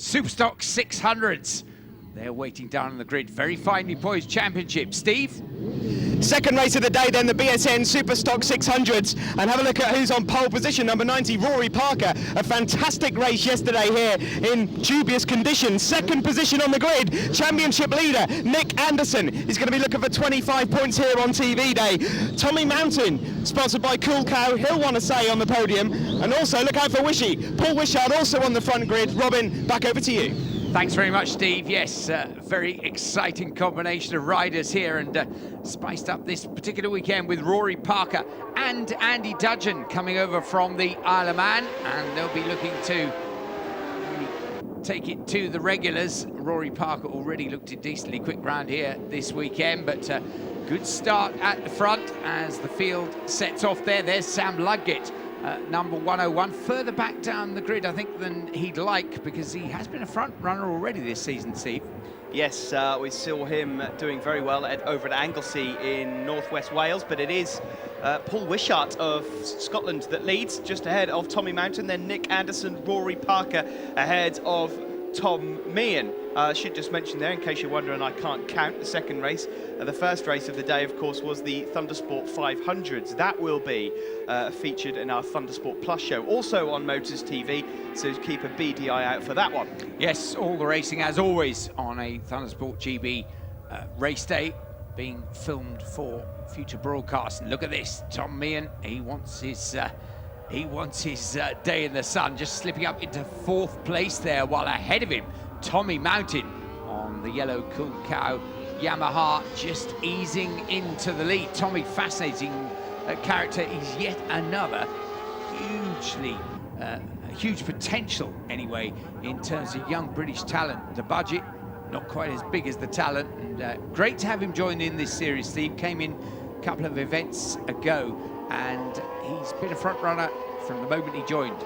Superstock 600s. They're waiting down on the grid. Very finely poised championship. Steve? Second race of the day then, the BSN Superstock 600s, and have a look at who's on pole position. Number 90, Rory Parker. A fantastic race yesterday here in dubious conditions. Second position on the grid, championship leader Nick Anderson. He's going to be looking for 25 points here on TV day. Tommy Mountain, sponsored by Cool Cow, he'll want to say on the podium. And also look out for Wishy. Paul Wishart also on the front grid. Robin, back over to you. Thanks very much, Steve. Yes, very exciting combination of riders here, and spiced up this particular weekend with Rory Parker and Andy Dudgeon coming over from the Isle of Man, and they'll be looking to really take it to the regulars. Rory Parker already looked decently quick round here this weekend, but good start at the front as the field sets off there. There's Sam Ludgett. Number 101, further back down the grid, I think, than he'd like, because he has been a front runner already this season, Steve. Yes, we saw him doing very well over at Anglesey in northwest Wales, but it is Paul Wishart of Scotland that leads, just ahead of Tommy Mountain, then Nick Anderson, Rory Parker ahead of Tom Meehan. I should just mention there, in case you're wondering, I can't count the second race. The first race of the day, of course, was the Thundersport 500s. That will be featured in our Thundersport Plus show, also on Motors TV, so keep a beady eye out for that one. Yes, all the racing, as always, on a Thundersport GB race day, being filmed for future broadcast. And look at this, Tom Meehan, he wants his day in the sun, just slipping up into fourth place there, while ahead of him, Tommy Mountain on the yellow Cool Cow Yamaha, just easing into the lead. Tommy, fascinating character. He's yet another huge potential, anyway, in terms of young British talent. The budget, not quite as big as the talent, and great to have him join in this series, Steve. Came in a couple of events ago, and he's been a front runner from the moment he joined.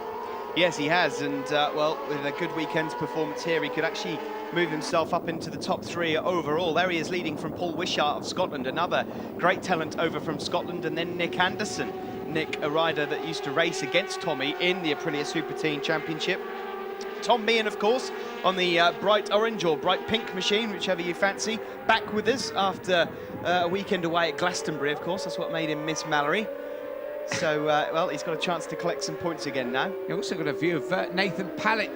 Yes, he has, and well, with a good weekend's performance here, he could actually move himself up into the top three overall. There he is, leading from Paul Wishart of Scotland, another great talent over from Scotland, and then Nick Anderson. Nick, a rider that used to race against Tommy in the Aprilia Super Teen Championship. Tom Meehan, of course, on the bright orange or bright pink machine, whichever you fancy, back with us after a weekend away at Glastonbury, of course. That's what made him miss Mallory. So, well, he's got a chance to collect some points again now. You also got a view of Nathan Pallett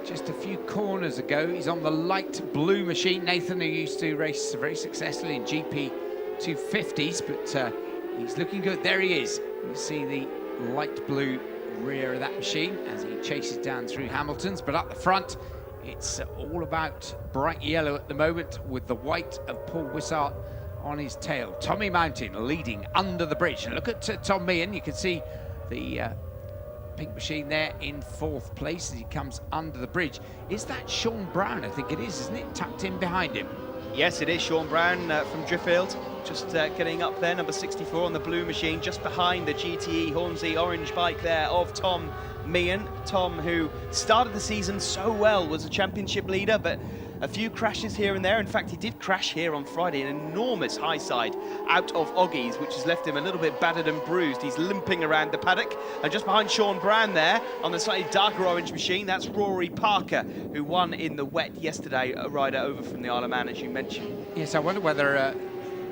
just a few corners ago. He's on the light blue machine. Nathan, who used to race very successfully in GP 250s, but he's looking good. There he is. You see the light blue rear of that machine as he chases down through Hamilton's, but up the front, it's all about bright yellow at the moment, with the white of Paul Wishart on his tail. Tommy Mountain leading under the bridge. And look at Tom Meehan. You can see the pink machine there in fourth place as he comes under the bridge. Is that Sean Brown? I think it is, isn't it? Tucked in behind him. Yes, it is Sean Brown from Driffield, just getting up there, number 64 on the blue machine, just behind the GTE Hornsey orange bike there of Tom Meehan. Tom, who started the season so well, was a championship leader, but a few crashes here and there. In fact, he did crash here on Friday, an enormous high side out of Oggies, which has left him a little bit battered and bruised. He's limping around the paddock. And just behind Sean Brown there, on the slightly darker orange machine, that's Rory Parker, who won in the wet yesterday, a rider over from the Isle of Man, as you mentioned. Yes, I wonder whether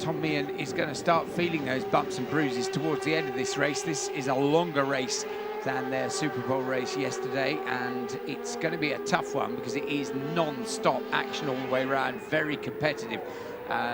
Tom Meehan is going to start feeling those bumps and bruises towards the end of this race. This is a longer race than their Super Bowl race yesterday, and it's going to be a tough one because it is non-stop action all the way around, very competitive.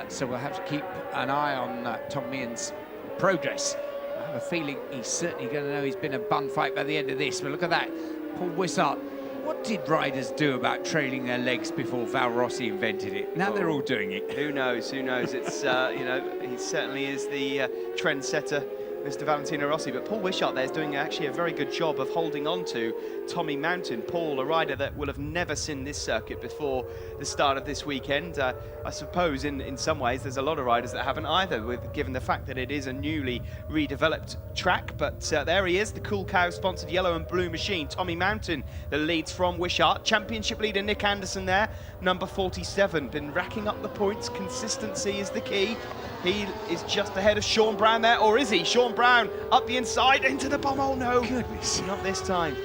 So we'll have to keep an eye on Tom Meehan's progress. I have a feeling he's certainly going to know he's been a bun fight by the end of this. But look at that, Paul Wishart. What did riders do about trailing their legs before Val Rossi invented it? Now they're all doing it. Who knows? Who knows? It's you know, he certainly is the trendsetter, Mr. Valentino Rossi, but Paul Wishart there is doing actually a very good job of holding on to Tommy Mountain. Paul, a rider that will have never seen this circuit before the start of this weekend. I suppose in some ways there's a lot of riders that haven't either, given the fact that it is a newly redeveloped track. But there he is, the Cool Cow sponsored yellow and blue machine. Tommy Mountain, the leads from Wishart. Championship leader Nick Anderson there, number 47. Been racking up the points. Consistency is the key. He is just ahead of Sean Brown there, or is he? Sean Brown up the inside into the bomb. Oh no, goodness, not this time.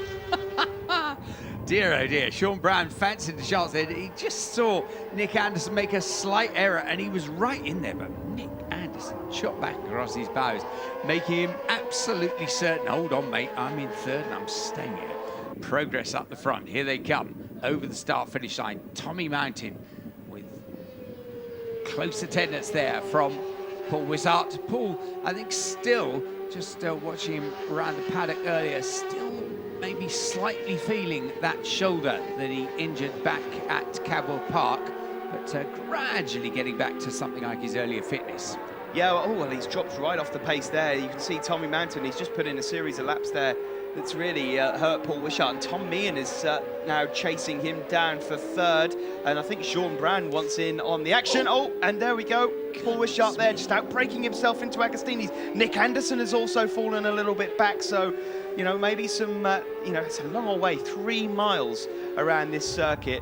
dear, oh dear. Sean Brown fancied the chance there. He just saw Nick Anderson make a slight error, and he was right in there, but Nick Anderson shot back across his bows, making him absolutely certain, hold on, mate, I'm in third and I'm staying here. Progress up the front. Here they come over the start-finish line. Tommy Mountain with close attendance there from Paul Wishart. Paul, I think, still just watching him around the paddock earlier, still maybe slightly feeling that shoulder that he injured back at Cadwell Park, but gradually getting back to something like his earlier fitness. Yeah, well, he's dropped right off the pace there. You can see Tommy Mountain, he's just put in a series of laps there that's really hurt Paul Wishart, and Tom Meehan is now chasing him down for third, and I think Sean Brown wants in on the action. Oh, and there we go. Paul Wishart there just outbreaking himself into Agostini's. Nick Anderson has also fallen a little bit back, so, you know, maybe some, you know, it's a long way, 3 miles around this circuit.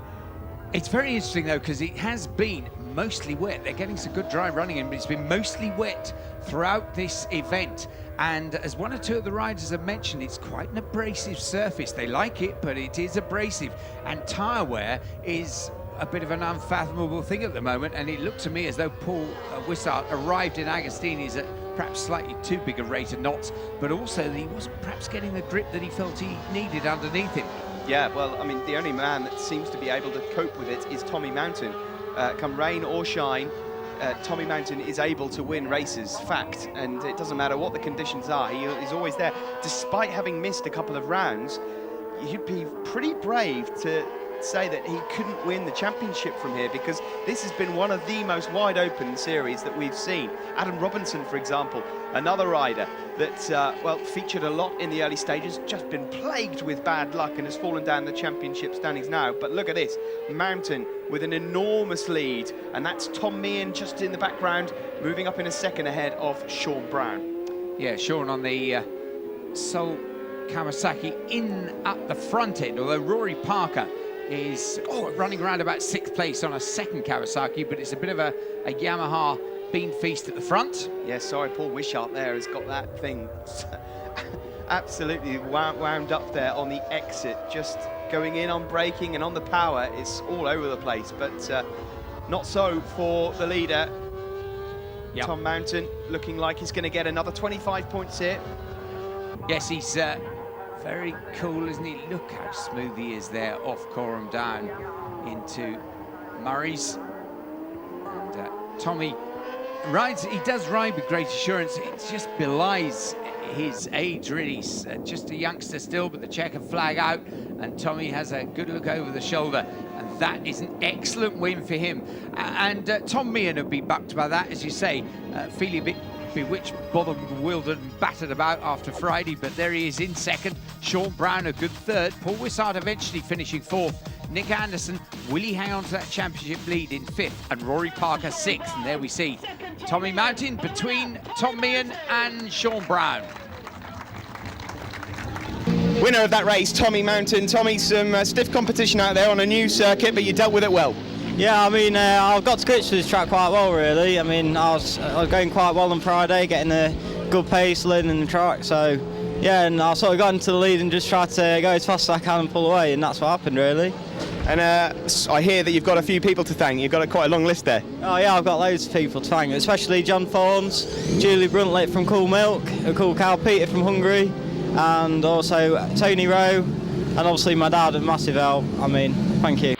It's very interesting, though, because it has been mostly wet. They're getting some good dry running in, but it's been mostly wet throughout this event. And as one or two of the riders have mentioned, it's quite an abrasive surface. They like it, but it is abrasive. And tyre wear is a bit of an unfathomable thing at the moment. And it looked to me as though Paul Wishart arrived in Agostini's at perhaps slightly too big a rate of knots, but also that he wasn't perhaps getting the grip that he felt he needed underneath him. Yeah, well, I mean, the only man that seems to be able to cope with it is Tommy Mountain. Come rain or shine, Tommy Mountain is able to win races, fact, and it doesn't matter what the conditions are, he is always there. Despite having missed a couple of rounds, you'd be pretty brave to say that he couldn't win the championship from here, because this has been one of the most wide open series that we've seen. Adam Robinson, for example, another rider that well, featured a lot in the early stages, just been plagued with bad luck and has fallen down the championship standings now. But look at this, Mountain with an enormous lead, and that's Tom Meehan just in the background, moving up in a second ahead of Sean Brown. Yeah, Sean on the Sol Kawasaki in at the front end, although Rory Parker is running around about 6th place on a second Kawasaki, but it's a bit of a Yamaha bean feast at the front. Yeah, sorry, Paul Wishart there has got that thing absolutely wound up there on the exit, just going in on braking and on the power. It's all over the place, but not so for the leader. Yep. Tom Mountain looking like he's going to get another 25 points here. Yes, he's very cool, isn't he? Look how smooth he is there off Coram down into Murray's. And Tommy rides, he does ride with great assurance. It just belies his age, really. He's just a youngster still, but the checker flag out, and Tommy has a good look over the shoulder, and that is an excellent win for him. And Tom Meehan will be bucked by that, as you say, feeling a bit bewitched, bothered, bewildered and battered about after Friday, but there he is in second. Sean Brown a good third. Paul Wishart eventually finishing 4th. Nick Anderson, will he hang on to that championship lead in 5th? And Rory Parker 6th. And there we see Tommy Mountain between Tom Meehan and Sean Brown. Winner of that race, Tommy Mountain. Tommy, some stiff competition out there on a new circuit, but you dealt with it well. Yeah, I mean, I've got to grips with this track quite well, really. I mean, I was going quite well on Friday, getting a good pace, learning the track, so yeah, and I sort of got into the lead and just tried to go as fast as I can and pull away, and that's what happened, really. And I hear that you've got a few people to thank. You've got quite a long list there. Oh yeah, I've got loads of people to thank, especially John Thorns, Julie Bruntlett from Cool Milk, a cool cow Peter from Hungary, and also Tony Rowe, and obviously my dad, a massive help. I mean, thank you.